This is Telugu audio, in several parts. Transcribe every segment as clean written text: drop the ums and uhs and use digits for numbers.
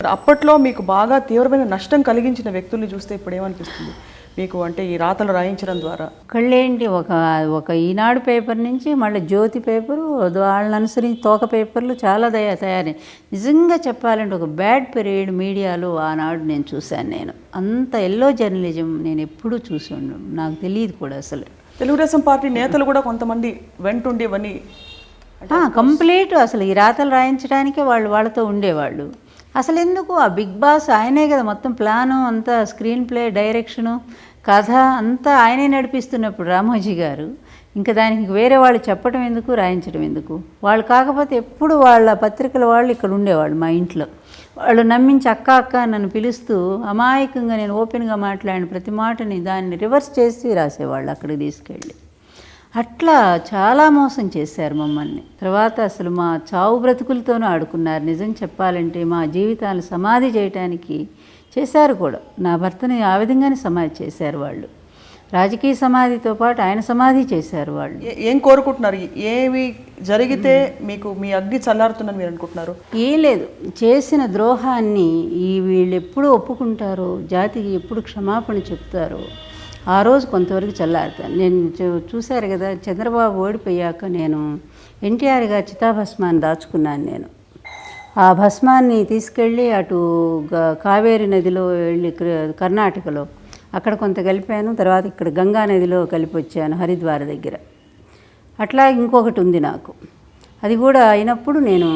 అప్పట్లో మీకు బాగా తీవ్రమైన నష్టం కలిగించిన వ్యక్తుల్ని చూస్తే ఇప్పుడు ఏమనిపిస్తుంది మీకు? అంటే ఈ రాతలు రాయించడం ద్వారా ఒకళ్ళేంటి ఒక ఒక ఈనాడు పేపర్ నుంచి మళ్ళీ జ్యోతి పేపరు వాళ్ళని అనుసరించి తోక పేపర్లు చాలా తయారై నిజంగా చెప్పాలంటే ఒక బ్యాడ్ పీరియడ్ మీడియాలో ఆనాడు నేను చూశాను. నేను అంత ఎల్లో జర్నలిజం నేను ఎప్పుడూ చూసి ఉండను, నాకు తెలియదు కూడా అసలు. తెలుగుదేశం పార్టీ నేతలు కూడా కొంతమంది వెంటుండి ఇవన్నీ కంప్లీట్ అసలు ఈ రాతలు రాయించడానికే వాళ్ళతో ఉండేవాళ్ళు. అసలు ఎందుకు ఆ బిగ్ బాస్ ఆయనే కదా మొత్తం ప్లాను అంతా, స్క్రీన్ ప్లే, డైరెక్షను, కథ అంతా ఆయనే నడిపిస్తున్నప్పుడు రామోజీ గారు ఇంకా దానికి వేరే వాళ్ళు చెప్పడం ఎందుకు, రాయించడం ఎందుకు? వాళ్ళు కాకపోతే ఎప్పుడు వాళ్ళ పత్రికల వాళ్ళు ఇక్కడ ఉండేవాళ్ళు మా ఇంట్లో. వాళ్ళు నమ్మించి అక్క అక్క నన్ను పిలుస్తూ అమాయకంగా నేను ఓపెన్గా మాట్లాడిన ప్రతి మాటని దాన్ని రివర్స్ చేసి రాసేవాళ్ళు అక్కడికి తీసుకెళ్ళి. అట్లా చాలా మోసం చేశారు మమ్మల్ని. తర్వాత అసలు మా చావు బ్రతుకులతోనూ ఆడుకున్నారు. నిజం చెప్పాలంటే మా జీవితాలు సమాధి చేయటానికి చేశారు కూడా. నా భర్తని ఆ విధంగానే సమాధి చేశారు వాళ్ళు. రాజకీయ సమాధితో పాటు ఆయన సమాధి చేశారు వాళ్ళు. ఏం కోరుకుంటున్నారు? ఏమి జరిగితే మీకు మీ అగ్ని చల్లారుతుందని మీరు అనుకుంటున్నారు? ఏం లేదు, చేసిన ద్రోహాన్ని వీళ్ళు ఎప్పుడు ఒప్పుకుంటారో, జాతికి ఎప్పుడు క్షమాపణ చెప్తారో ఆ రోజు కొంతవరకు చల్లారుతాను. నేను చూశారు కదా, చంద్రబాబు ఓడిపోయాక నేను ఎన్టీఆర్ గారి చితాభస్మాన్ని దాచుకున్నాను. నేను ఆ భస్మాన్ని తీసుకెళ్ళి అటు కావేరి నదిలో వెళ్ళి కర్ణాటకలో అక్కడ కొంత కలిపాను. తర్వాత ఇక్కడ గంగా నదిలో కలిపి వచ్చాను హరిద్వార్ దగ్గర. అట్లా ఇంకొకటి ఉంది నాకు, అది కూడా అయినప్పుడు నేను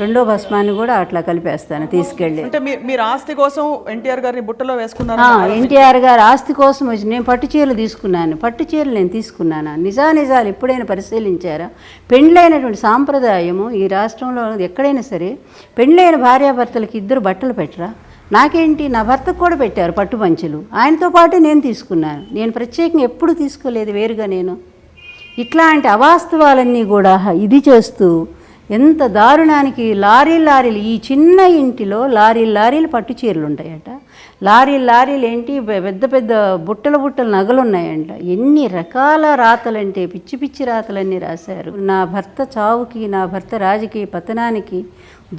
రెండో భస్మాన్ని కూడా అట్లా కలిపేస్తాను తీసుకెళ్ళి. అంటే మీరు ఆస్తి కోసం ఎన్టీఆర్ గారిని బుట్టలో వేసుకున్నారు? ఎన్టీఆర్ గారు ఆస్తి కోసం వచ్చి నేను పట్టు చీరలు తీసుకున్నాను. పట్టు చీరలు నేను తీసుకున్నాను. నిజాలు ఎప్పుడైనా పరిశీలించారా? పెండ్లైనటువంటి సాంప్రదాయము ఈ రాష్ట్రంలో ఎక్కడైనా సరే పెండ్లైన భార్యాభర్తలకి ఇద్దరు బట్టలు పెట్టరా? నాకేంటి, నా భర్తకు కూడా పెట్టారు పట్టు పంచెలు. ఆయనతో పాటు నేను తీసుకున్నాను. నేను ప్రత్యేకంగా ఎప్పుడు తీసుకోలేదు వేరుగా. నేను ఇట్లాంటి అవాస్తవాలన్నీ కూడా ఇది చేస్తూ ఎంత దారుణానికి లారీలు ఈ చిన్న ఇంటిలో లారీలు పట్టు చీరలు ఉంటాయట. లారీలు ఏంటి, పెద్ద పెద్ద బుట్టలు నగలు ఉన్నాయంట. ఎన్ని రకాల రాతలంటే పిచ్చి రాతలన్నీ రాశారు. నా భర్త చావుకి, నా భర్త రాజకీయ పతనానికి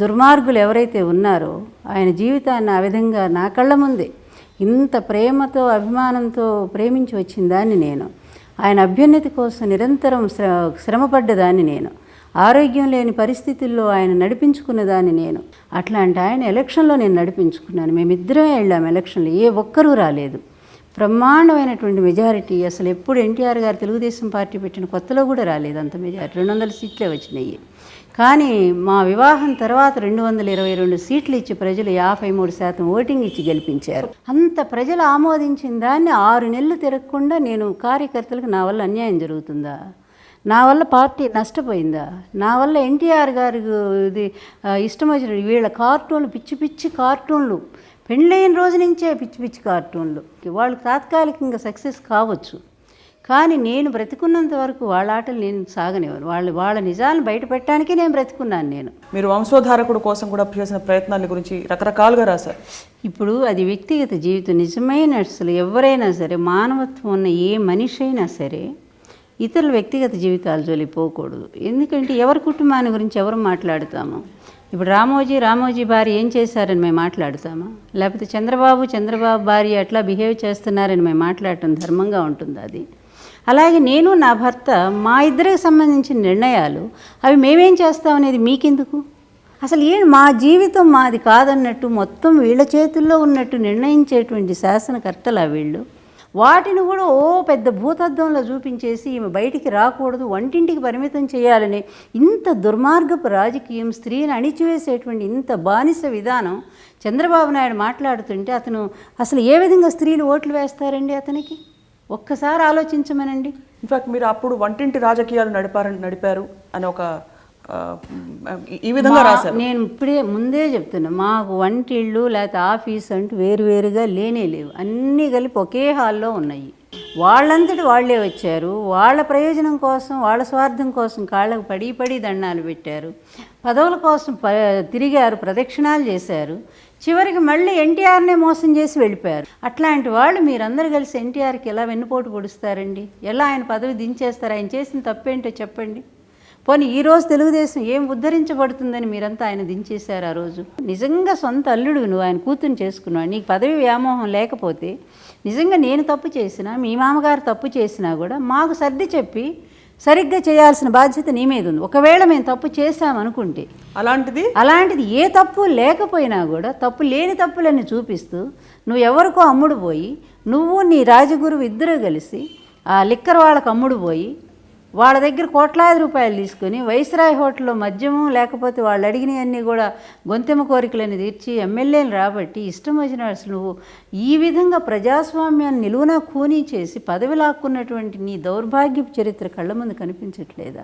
దుర్మార్గులు ఎవరైతే ఉన్నారో ఆయన జీవితాన్ని ఆ విధంగా నా కళ్ళ ముందే ఇంత ప్రేమతో అభిమానంతో ప్రేమించి వచ్చిన దాన్ని నేను, ఆయన అభ్యున్నతి కోసం నిరంతరం శ్రమపడ్డదాన్ని నేను, ఆరోగ్యం లేని పరిస్థితుల్లో ఆయన నడిపించుకున్నదాన్ని నేను. అట్లాంటి ఆయన ఎలక్షన్లో నేను నడిపించుకున్నాను. మేమిద్దరమే వెళ్ళాము ఎలక్షన్లో, ఏ ఒక్కరూ రాలేదు. బ్రహ్మాండమైనటువంటి మెజారిటీ. అసలు ఎప్పుడు ఎన్టీఆర్ గారు తెలుగుదేశం పార్టీ పెట్టిన కొత్తలో కూడా రాలేదు అంత మెజారిటీ. 200 సీట్లే వచ్చినాయి. కానీ మా వివాహం తర్వాత 222 సీట్లు ఇచ్చి ప్రజలు 53% ఓటింగ్ ఇచ్చి గెలిపించారు. అంత ప్రజలు ఆమోదించిన దాన్ని 6 నెలలు తిరగకుండా నేను కార్యకర్తలకు నా వల్ల అన్యాయం జరుగుతుందా? నా వల్ల పార్టీ నష్టపోయిందా? నా వల్ల ఎన్టీఆర్ గారి ఇది ఇష్టం వచ్చిన వీళ్ళ కార్టూన్లు, పిచ్చి కార్టూన్లు, పెళ్ళైన రోజు నుంచే పిచ్చి కార్టూన్లు. వాళ్ళు తాత్కాలికంగా సక్సెస్ కావచ్చు, కానీ నేను బ్రతికున్నంత వరకు వాళ్ళ ఆటలు నేను సాగనివ్వను. వాళ్ళ నిజాలను బయట పెట్టడానికే నేను బ్రతికున్నాను. నేను మీరు వంశోద్ధారకుడు కోసం కూడా చేసిన ప్రయత్నాల గురించి రకరకాలుగా రాశారు. ఇప్పుడు అది వ్యక్తిగత జీవితం. నిజమైన అసలు ఎవరైనా సరే, మానవత్వం ఉన్న ఏ మనిషి అయినా సరే ఇతరుల వ్యక్తిగత జీవితాలు జోలికి పోకూడదు. ఎందుకంటే ఎవరి కుటుంబాన్ని గురించి ఎవరు మాట్లాడతాము? ఇప్పుడు రామోజీ భార్య ఏం చేశారని మేము మాట్లాడతామా? లేకపోతే చంద్రబాబు భార్య ఎట్లా బిహేవ్ చేస్తున్నారని మేము మాట్లాడటం ధర్మంగా ఉంటుందా? అది అలాగే నేను, నా భర్త, మా ఇద్దరికి సంబంధించిన నిర్ణయాలు అవి మేమేం చేస్తామనేది మీకెందుకు? అసలు మా జీవితం మాది కాదన్నట్టు మొత్తం వీళ్ళ చేతుల్లో ఉన్నట్టు నిర్ణయించేటువంటి శాసనకర్తలు వీళ్ళు. వాటిని కూడా పెద్ద భూతద్దంలో చూపించేసి ఈమె బయటికి రాకూడదు, వంటింటికి పరిమితం చేయాలని ఇంత దుర్మార్గపు రాజకీయం, స్త్రీని అణిచివేసేటువంటి ఇంత బానిస విధానం చంద్రబాబు నాయుడు మాట్లాడుతుంటే అతను అసలు ఏ విధంగా స్త్రీలు ఓట్లు వేస్తారండి అతనికి? ఒక్కసారి ఆలోచించమనండి. ఇన్ఫాక్ట్ మీరు అప్పుడు వంటింటి రాజకీయాలు నడిపారు అని ఒక ఈ విధంగా రాశారు. నేను ఇప్పుడే ముందే చెప్తున్నా, మాకు వంటిళ్ళు లేకపోతే ఆఫీస్ అంటూ వేరువేరుగా లేవు. అన్నీ కలిపి ఒకే హాల్లో ఉన్నాయి. వాళ్ళంతటి వాళ్ళే వచ్చారు. వాళ్ళ ప్రయోజనం కోసం, వాళ్ళ స్వార్థం కోసం కాళ్ళకు పడి దండాలు పెట్టారు. పదవుల కోసం తిరిగారు, ప్రదక్షిణాలు చేశారు. చివరికి మళ్ళీ ఎన్టీఆర్నే మోసం చేసి వెళ్ళిపోయారు. అట్లాంటి వాళ్ళు మీరందరూ కలిసి ఎన్టీఆర్కి ఎలా వెన్నుపోటు పొడుస్తారండి? ఎలా ఆయన పదవి దించేస్తారు? ఆయన చేసిన తప్పేంటో చెప్పండి. పోనీ ఈరోజు తెలుగుదేశం ఏం ఉద్ధరించబడుతుందని మీరంతా ఆయన దించేశారు ఆ రోజు. నిజంగా సొంత అల్లుడు నువ్వు ఆయన కూతురు చేసుకున్నావు, నీకు పదవి వ్యామోహం లేకపోతే నిజంగా నేను తప్పు చేసినా మీ మామగారు తప్పు చేసినా కూడా మాకు సర్ది చెప్పి సరిగ్గా చేయాల్సిన బాధ్యత నీ మీద ఉంది. ఒకవేళ మేము తప్పు చేశామనుకుంటే అలాంటిది ఏ తప్పు లేకపోయినా కూడా తప్పు లేని తప్పులన్నీ చూపిస్తూ నువ్వు ఎవరికో అమ్ముడు పోయి, నువ్వు నీ రాజగురువు ఇద్దరూ కలిసి ఆ లిక్కర్ వాళ్ళకు అమ్ముడు పోయి వాళ్ళ దగ్గర కోట్లాది రూపాయలు తీసుకొని వైస్రాయ్ హోటల్లో మద్యము లేకపోతే వాళ్ళు అడిగినవన్నీ కూడా గొంతెమ్మ కోరికలని తీర్చి ఎమ్మెల్యేలు రాబట్టి ఇష్టం వచ్చిన నువ్వు ఈ విధంగా ప్రజాస్వామ్యాన్ని నిలువునా ఖూనీ చేసి పదవి లాక్కున్నటువంటి నీ దౌర్భాగ్యపు చరిత్ర కళ్ళ ముందు కనిపించట్లేదా?